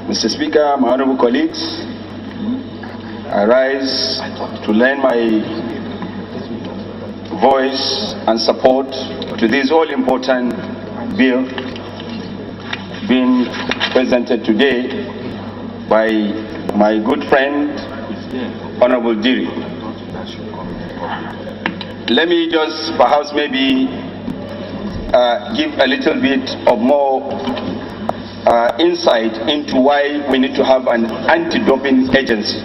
Mr. Speaker, my honorable colleagues, I rise to lend my voice and support to this all-important bill being presented today by my good friend, Honorable Diri. Let me just perhaps maybe give a little bit of more insight into why we need to have an anti-doping agency.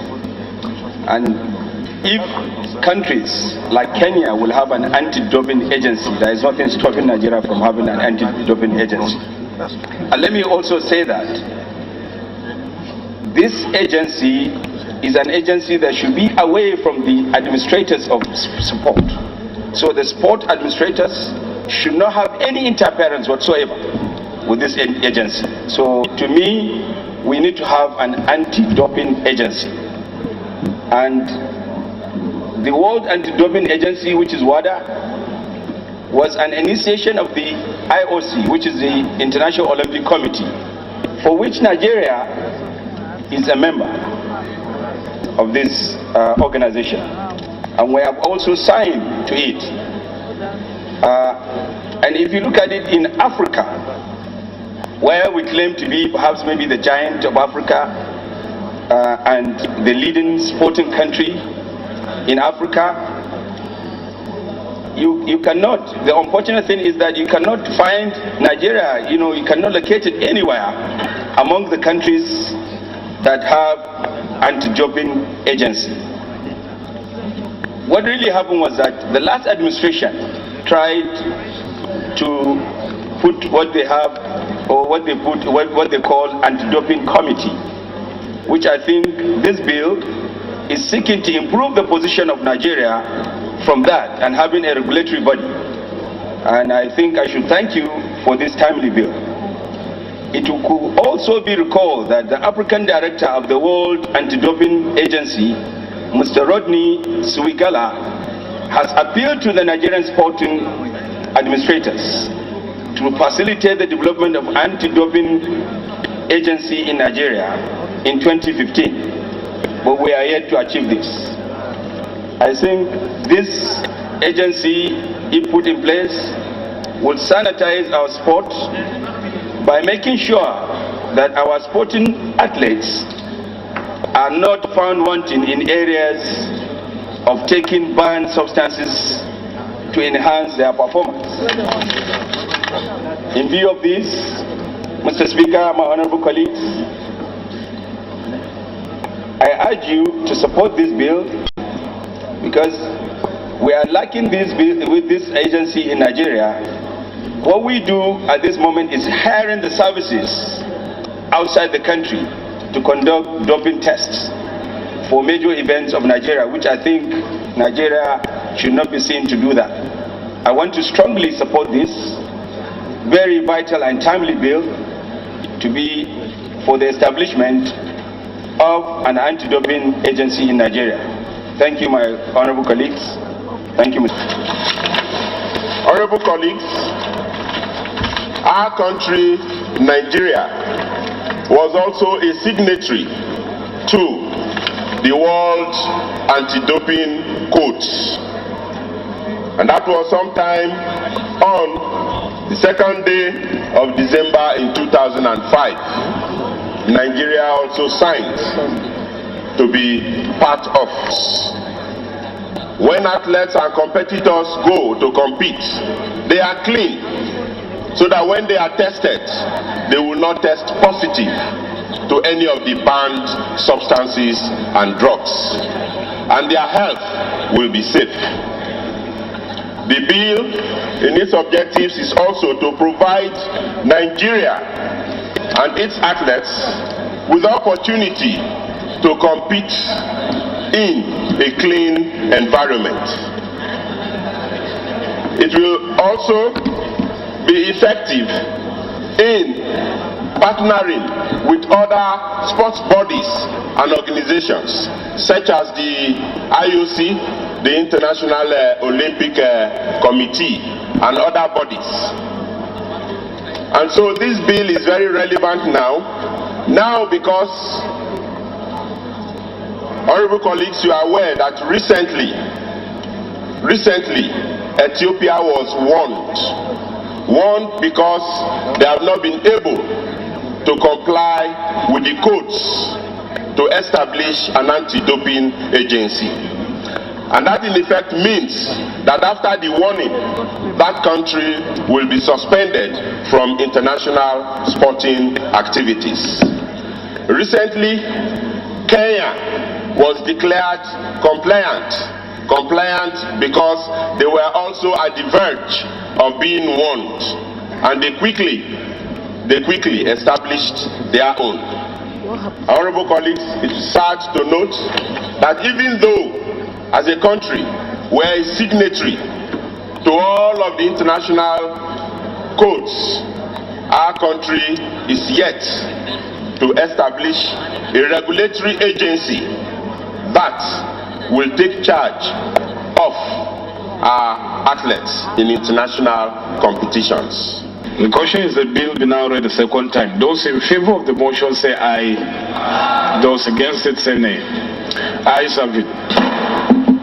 And if countries like Kenya will have an anti-doping agency, there is nothing stopping Nigeria from having an anti-doping agency. And let me also say that this agency is an agency that should be away from the administrators of sport. So the sport administrators should not have any interference whatsoever with this agency. So to me, we need to have an anti-doping agency. And the World Anti-Doping Agency, which is WADA, was an initiation of the IOC, which is the International Olympic Committee, for which Nigeria is a member of this organization. And we have also signed to it. And if you look at it in Africa, where we claim to be perhaps maybe the giant of Africa and the leading sporting country in Africa, you cannot, the unfortunate thing is that you cannot find Nigeria, you cannot locate it anywhere among the countries that have anti-doping agency. What really happened was that the last administration tried to put what they have, or what they call anti-doping committee, which I think this bill is seeking to improve the position of Nigeria from that and having a regulatory body. And I think I should thank you for this timely bill. It could also be recalled that the African director of the World Anti-Doping Agency, Mr. Rodney Suwigala, has appealed to the Nigerian sporting administrators to facilitate the development of anti-doping agency in Nigeria in 2015. But we are yet to achieve this. I think this agency, if put in place, will sanitize our sport by making sure that our sporting athletes are not found wanting in areas of taking banned substances to enhance their performance. In view of this, Mr. Speaker, my honorable colleagues, I urge you to support this bill because we are lacking this bill with this agency in Nigeria. What we do at this moment is hiring the services outside the country to conduct doping tests for major events of Nigeria, which I think Nigeria should not be seen to do that. I want to strongly support this very vital and timely bill to be for the establishment of an anti-doping agency in Nigeria. Thank you, my honorable colleagues. Thank you, Mr. Honorable colleagues, our country, Nigeria, was also a signatory to the World Anti-Doping Code. And that was sometime on the 2nd day of December in 2005. Nigeria also signed to be part of. When athletes and competitors go to compete, they are clean, so that when they are tested, they will not test positive to any of the banned substances and drugs, and their health will be safe. The bill, in its objectives, is also to provide Nigeria and its athletes with opportunity to compete in a clean environment. It will also be effective in partnering with other sports bodies and organizations such as the IOC, the International Olympic Committee, and other bodies. And so this bill is very relevant now Now, because, honorable colleagues, you are aware that recently, Ethiopia was warned because they have not been able to comply with the codes to establish an anti-doping agency. And that in effect means that after the warning, that country will be suspended from international sporting activities. Recently, Kenya was declared compliant because they were also at the verge of being warned, and they quickly established their own. Honorable colleagues, it's sad to note that even though as a country we are a signatory to all of the international codes, our country is yet to establish a regulatory agency that will take charge of our athletes in international competitions. The question is the bill be now read the second time. Those in favor of the motion say aye. Those against it say nay. Ayes have it.